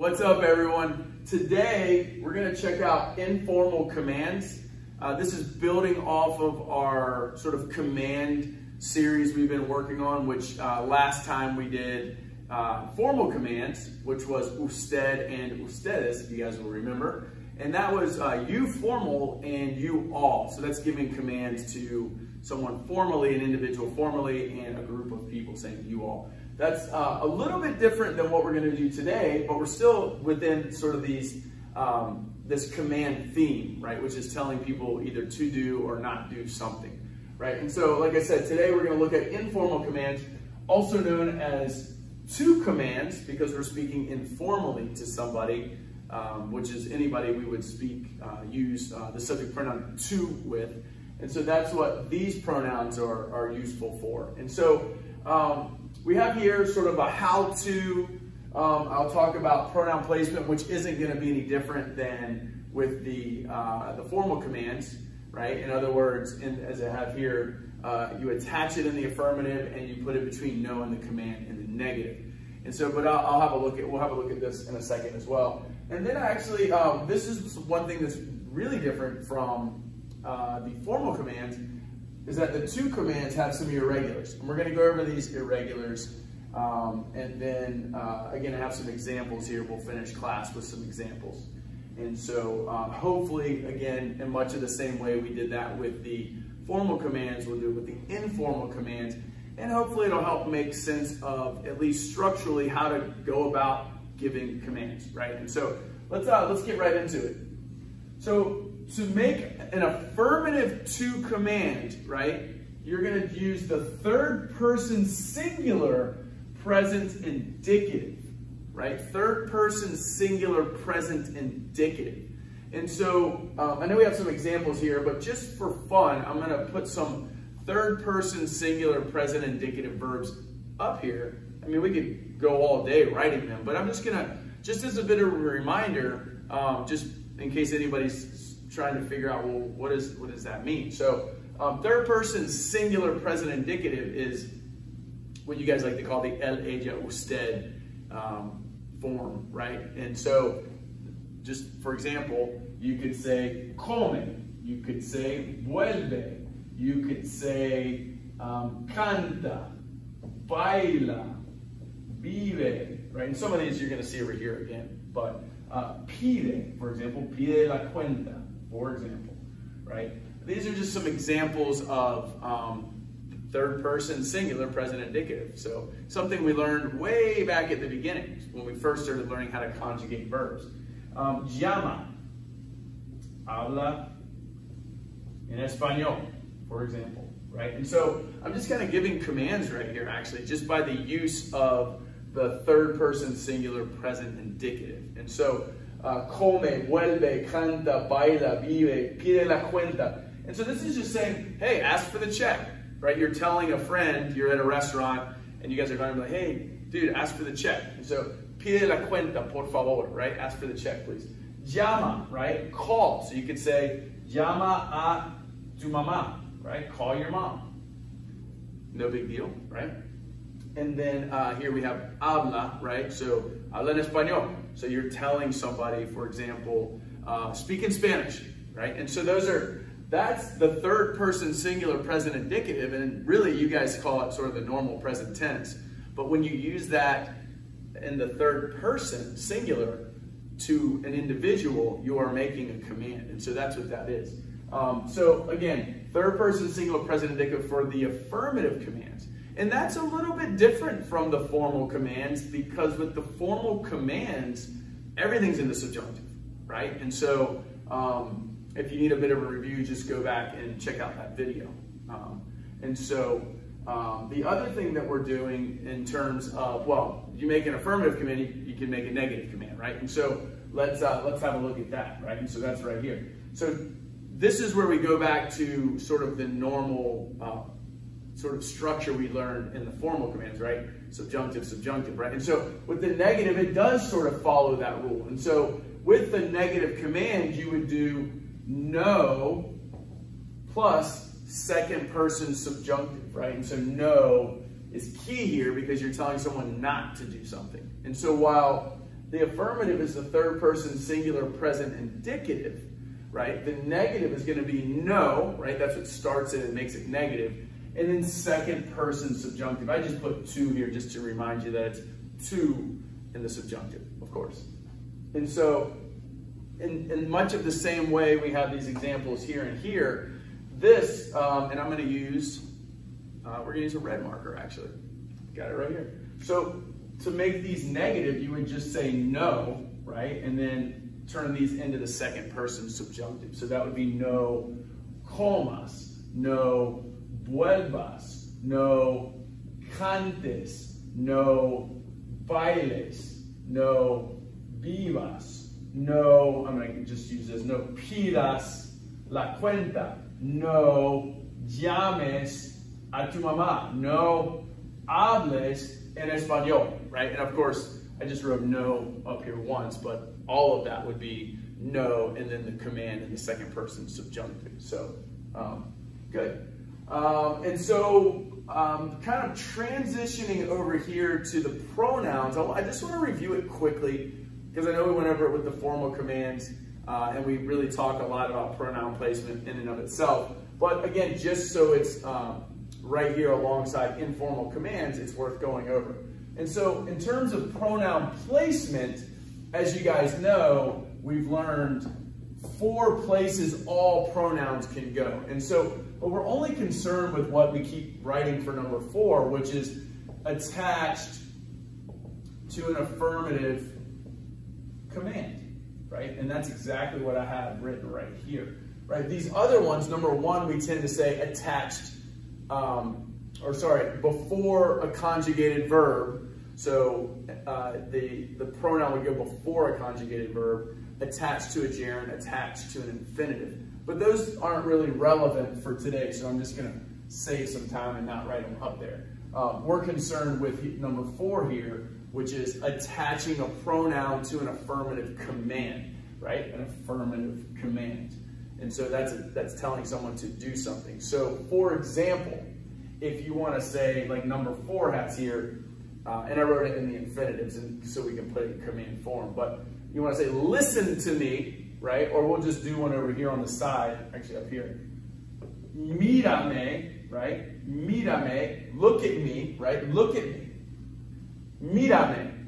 What's up, everyone? Today, we're going to check out informal commands. This is building off of our sort of command series we've been working on, which last time we did formal commands, which was usted and ustedes, if you guys will remember. And that was you formal and you all. So that's giving commands to someone formally, an individual formally, and a group of people saying you all. That's a little bit different than what we're going to do today, but we're still within sort of these this command theme, right? Which is telling people either to do or not do something, right? And so, like I said, today we're going to look at informal commands, also known as to commands, because we're speaking informally to somebody, which is anybody we would use the subject pronoun to with. And so that's what these pronouns are useful for. And so we have here sort of a how-to. I'll talk about pronoun placement, which isn't going to be any different than with the formal commands, right? In other words, as I have here, you attach it in the affirmative and you put it between no and the command in the negative. And so, but we'll have a look at this in a second as well. And then actually, this is one thing that's really different from the formal commands, is that the to commands have some irregulars. And we're going to go over these irregulars. And then, again, I have some examples here. We'll finish class with some examples. And so, hopefully, again, in much of the same way we did that with the formal commands, we'll do it with the informal commands. And hopefully it'll help make sense of, at least structurally, how to go about giving commands, right? And so, let's get right into it. So, to make an affirmative to command, right, you're going to use the third person singular present indicative, right? Third person singular present indicative. And so, I know we have some examples here, but just for fun, I'm going to put some third person singular present indicative verbs up here. I mean, we could go all day writing them, but I'm just going to, just as a bit of a reminder, just in case anybody's trying to figure out, well, what does that mean? So, third person singular present indicative is what you guys like to call the el, ella, usted form, right? And so, just for example, you could say come, you could say vuelve, you could say canta, baila, vive, right? And some of these you're going to see over here again, but pide, for example, pide la cuenta, for example, right? These are just some examples of third person singular present indicative. So something we learned way back at the beginning when we first started learning how to conjugate verbs. Llama, habla en español, for example, right? And so I'm just kind of giving commands right here, actually, just by the use of the third person singular present indicative. And so come, vuelve, canta, baila, vive, pide la cuenta. And so this is just saying, hey, ask for the check, right? You're telling a friend, you're at a restaurant, and you guys are going to be like, hey, dude, ask for the check. And so, pide la cuenta, por favor, right? Ask for the check, please. Llama, right? Call. So you could say, llama a tu mamá, right? Call your mom. No big deal, right? And then here we have habla, right? So, habla en español. So you're telling somebody, for example, speak in Spanish, right? And so that's the third person singular present indicative, and really you guys call it sort of the normal present tense. But when you use that in the third person singular to an individual, you are making a command. And so that's what that is. So again, third person singular present indicative for the affirmative commands. And that's a little bit different from the formal commands, because with the formal commands, everything's in the subjunctive, right? And so if you need a bit of a review, just go back and check out that video. And so the other thing that we're doing in terms of, well, you make an affirmative command, you can make a negative command, right? And so let's have a look at that, right? And so that's right here. So this is where we go back to sort of the normal sort of structure we learned in the formal commands, right? Subjunctive, subjunctive, right? And so with the negative, it does sort of follow that rule. And so with the negative command, you would do no plus second person subjunctive, right? And so no is key here because you're telling someone not to do something. And so while the affirmative is the third person singular present indicative, right? The negative is going to be no, right? That's what starts it and makes it negative. And then second person subjunctive. I just put to here just to remind you that it's to in the subjunctive, of course. And so in much of the same way we have these examples here and here, this, and I'm going to use, we're going to use a red marker actually. Got it right here. So to make these negative, you would just say no, right? And then turn these into the second person subjunctive. So that would be no comas, no vuelvas, no cantes, no bailes, no vivas, no, I'm going to just use this, no pidas la cuenta, no llames a tu mamá, no hables en español, right? And of course, I just wrote no up here once, but all of that would be no, and then the command in the second person subjunctive. So, good. And so, kind of transitioning over here to the pronouns, I just want to review it quickly, because I know we went over it with the formal commands, and we really talk a lot about pronoun placement in and of itself. But again, just so it's right here alongside informal commands, it's worth going over. And so in terms of pronoun placement, as you guys know, we've learned 4 places all pronouns can go. And so, but we're only concerned with what we keep writing for number 4, which is attached to an affirmative command, right? And that's exactly what I have written right here, right? These other ones, number 1, we tend to say attached, before a conjugated verb. So the pronoun would go before a conjugated verb, attached to a gerund, attached to an infinitive. But those aren't really relevant for today, so I'm just going to save some time and not write them up there. We're concerned with number 4 here, which is attaching a pronoun to an affirmative command, right? An affirmative command. And so that's telling someone to do something. So for example, if you want to say, like number 4 has here, and I wrote it in the infinitives and so we can put it in command form, but you want to say, listen to me, right? Or we'll just do one over here on the side, actually up here. Mírame, right? Mírame, look at me, right? Look at me. Mírame.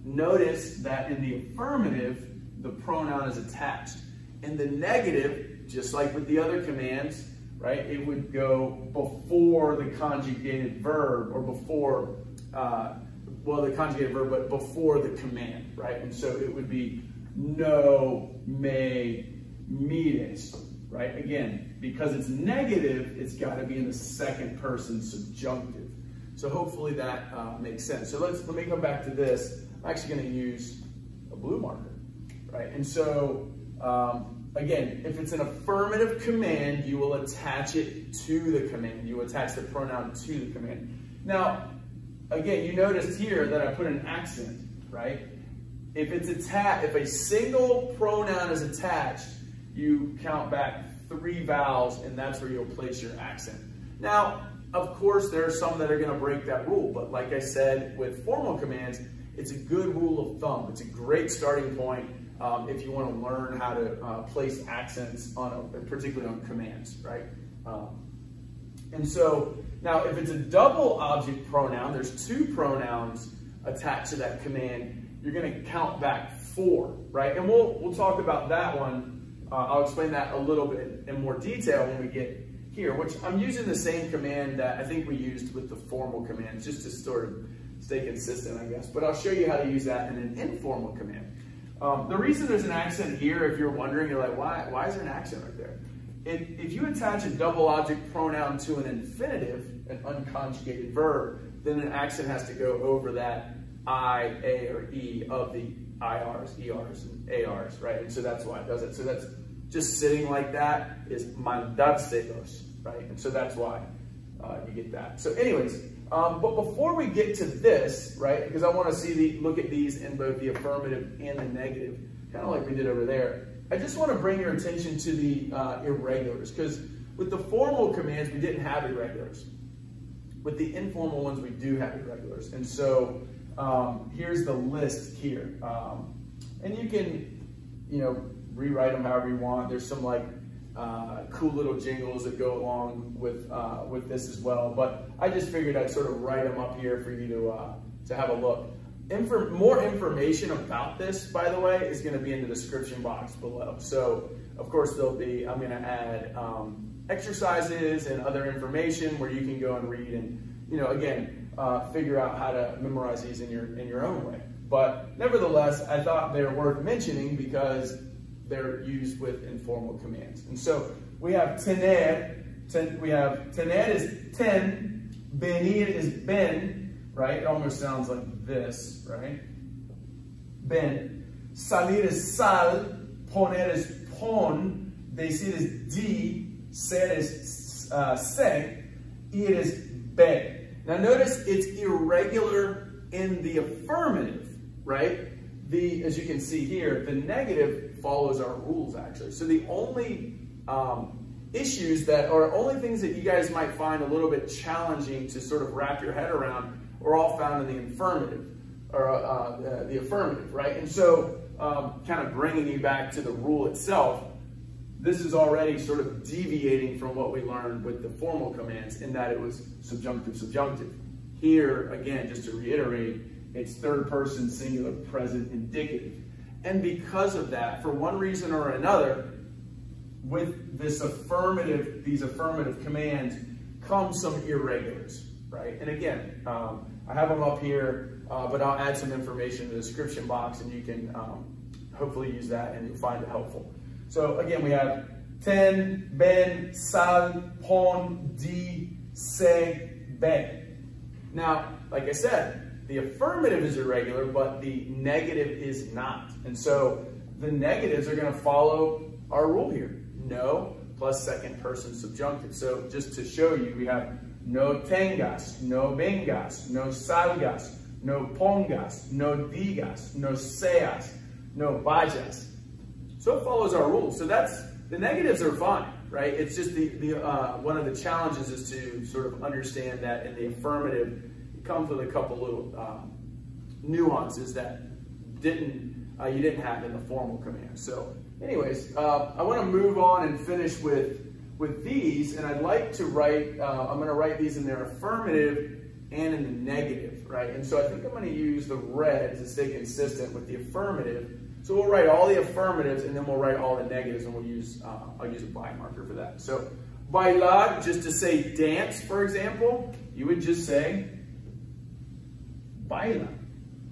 Notice that in the affirmative, the pronoun is attached. In the negative, just like with the other commands, right? It would go before the conjugated verb, or before, the conjugated verb, but before the command, right? And so it would be no me mires, right? Again, because it's negative, it's got to be in the second person subjunctive. So hopefully that makes sense. So let me come back to this. I'm actually going to use a blue marker, right? And so, again, if it's an affirmative command, you will attach it to the command. You attach the pronoun to the command. Now, again, you noticed here that I put an accent, right? If a single pronoun is attached, you count back 3 vowels, and that's where you'll place your accent. Now, of course, there are some that are going to break that rule, but like I said, with formal commands, it's a good rule of thumb. It's a great starting point if you want to learn how to place accents particularly on commands, right? And so now, if it's a double object pronoun, there's 2 pronouns attached to that command. You're going to count back 4, right? And we'll talk about that one. I'll explain that a little bit in more detail when we get here, which I'm using the same command that I think we used with the formal commands, just to sort of stay consistent, I guess. But I'll show you how to use that in an informal command. The reason there's an accent here, if you're wondering, you're like, why is there an accent right there? If you attach a double object pronoun to an infinitive, an unconjugated verb, then an accent has to go over that I, A, or E of the IRs, ERs, and ARs, right? And so that's why it does it. So that's just sitting like that is mandárselos, right? And so that's why you get that. So anyways, but before we get to this, right, because I want to look at these in both the affirmative and the negative, kind of like we did over there, I just want to bring your attention to the irregulars, because with the formal commands, we didn't have irregulars. With the informal ones, we do have irregulars. And so here's the list here. And you can, rewrite them however you want. There's some like cool little jingles that go along with this as well. But I just figured I'd sort of write them up here for you to have a look. More information about this, by the way, is going to be in the description box below. So, of course, I'm going to add exercises and other information where you can go and read and, again, figure out how to memorize these in your own way. But nevertheless, I thought they're worth mentioning because they're used with informal commands. And so we have tener is ten, venir is ben, right? It almost sounds like this, right? Ben. Salir is sal, poner is pon, decir is di, ser is se, ir is be. Now notice it's irregular in the affirmative, right? As you can see here, the negative follows our rules actually. So the only issues only things that you guys might find a little bit challenging to sort of wrap your head around are all found in the affirmative, or the affirmative, right? And so kind of bringing you back to the rule itself, this is already sort of deviating from what we learned with the formal commands in that it was subjunctive. Here, again, just to reiterate, it's third person singular present indicative. And because of that, for one reason or another, with these affirmative commands come some irregulars, right? And again, I have them up here, but I'll add some information in the description box and you can hopefully use that and you'll find it helpful. So again, we have ten, ben, sal, pon, di, se, be. Now, like I said, the affirmative is irregular, but the negative is not. And so the negatives are going to follow our rule here. No plus second person subjunctive. So just to show you, we have no tengas, no vengas, no salgas, no pongas, no digas, no seas, no vayas. So it follows our rules. So the negatives are fine, right? It's just one of the challenges is to sort of understand that in the affirmative, it comes with a couple little nuances that you didn't have in the formal command. So anyways, I want to move on and finish with these, and I'd like to write, I'm going to write these in their affirmative and in the negative, right? And so I think I'm going to use the red to stay consistent with the affirmative. So we'll write all the affirmatives and then we'll write all the negatives, and I'll use a by marker for that. So bailar, just to say dance, for example, you would just say baila.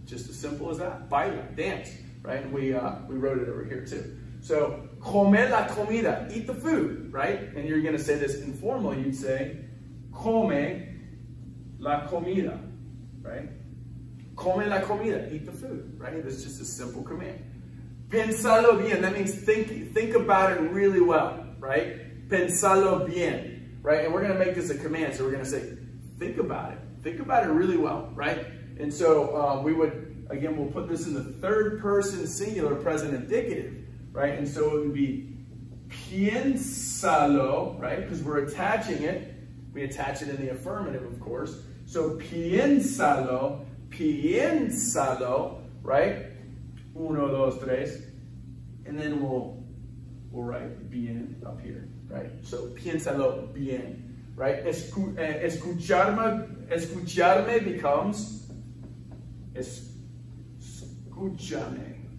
Just as simple as that. Baila, dance, right? And we wrote it over here too. So comer la comida, eat the food, right? And you're going to say this informally. You'd say come la comida, right? Come la comida, eat the food, right? That's just a simple command. Pensalo bien, that means think about it really well, right? Pensalo bien, right? And we're going to make this a command, so we're going to say think about it really well, right? And so we'll put this in the third person singular present indicative, right? And so it would be piénsalo, right? Because we're attaching it. We attach it in the affirmative, of course. So piénsalo, right? Uno, dos, tres. And then we'll write bien up here, right? So piénsalo bien, right? Escucharme becomes escúchame,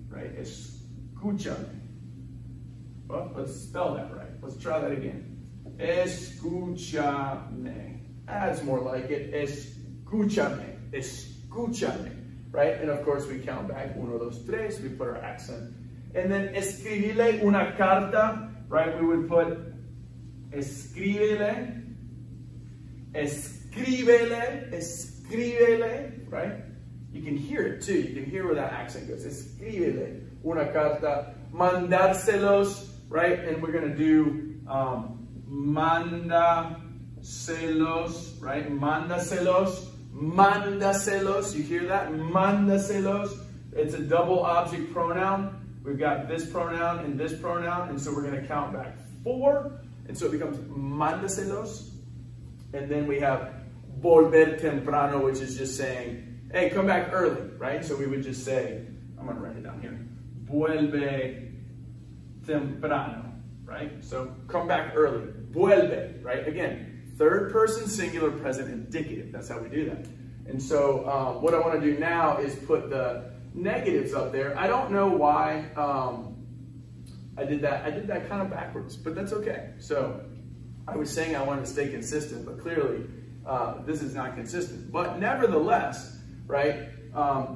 right? Escúchame. Well, let's spell that right. Let's try that again. Escúchame. That's more like it. Escúchame. Escúchame. Right? And of course we count back. Uno, dos, tres. We put our accent. And then escribirle una carta. Right? We would put escríbele. Escríbele. Escríbele. Right? You can hear it too. You can hear where that accent goes. Escríbele una carta. Mandárselos. Right? And we're going to do mandaselos. Right? Mandaselos. Mandaselos. You hear that? Mandaselos. It's a double object pronoun. We've got this pronoun and this pronoun. And so we're going to count back 4. And so it becomes mandaselos. And then we have volver temprano, which is just saying, hey, come back early, right? So we would just say, I'm gonna write it down here, vuelve temprano, right? So come back early, vuelve, right? Again, third person singular present indicative. That's how we do that. And so what I want to do now is put the negatives up there. I don't know why I did that. I did that kind of backwards, but that's okay. So I was saying I wanted to stay consistent, but clearly this is not consistent. But nevertheless, right,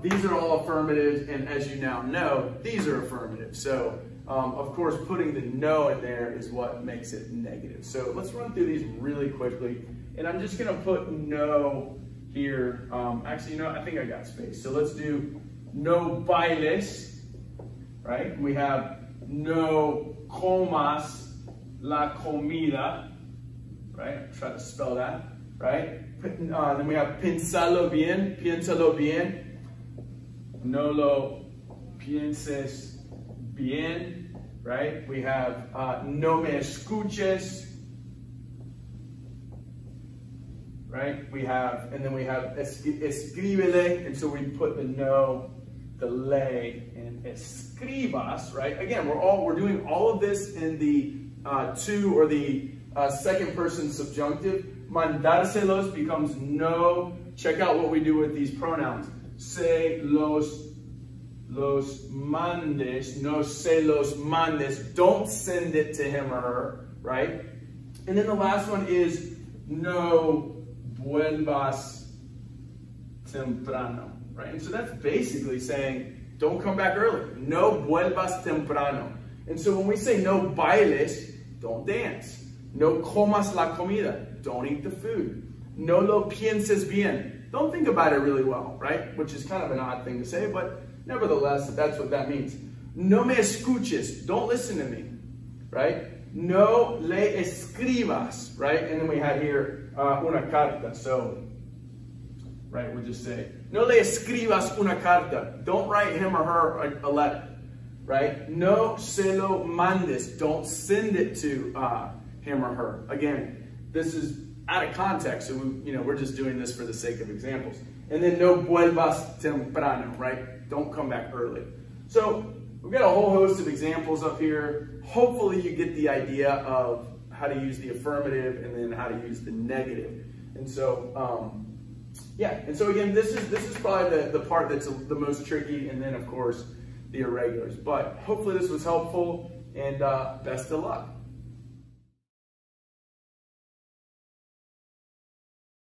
these are all affirmatives, and as you now know, these are affirmative. So of course, putting the no in there is what makes it negative. So let's run through these really quickly. And I'm just gonna put no here. Actually, you know, I think I got space. So let's do no bailes, right? We have no comas la comida, right? Try to spell that, right? Then we have piénsalo bien, no lo pienses bien, right? We have no me escuches, right? We have, and then we have escríbele, and so we put the no, the le, and escribas, right? Again, we're doing all of this in the to or the second person subjunctive. Mandárselos becomes no. Check out what we do with these pronouns. Se los mandes, no se los mandes. Don't send it to him or her, right? And then the last one is no vuelvas temprano, right? And so that's basically saying, don't come back early. No vuelvas temprano. And so when we say no bailes, don't dance. No comas la comida, don't eat the food. No lo pienses bien, don't think about it really well, right? Which is kind of an odd thing to say, but nevertheless, that's what that means. No me escuches, don't listen to me, right? No le escribas, right? And then we have here una carta, so, right, we'll just say, no le escribas una carta, don't write him or her a letter, right? No se lo mandes, don't send it to him or her. Again, this is out of context, so we're just doing this for the sake of examples. And then no vuelvas temprano, right? Don't come back early. So we've got a whole host of examples up here. Hopefully you get the idea of how to use the affirmative and then how to use the negative. And so, yeah. And so again, this is probably the part that's the most tricky, and then of course the irregulars. But hopefully this was helpful, and best of luck.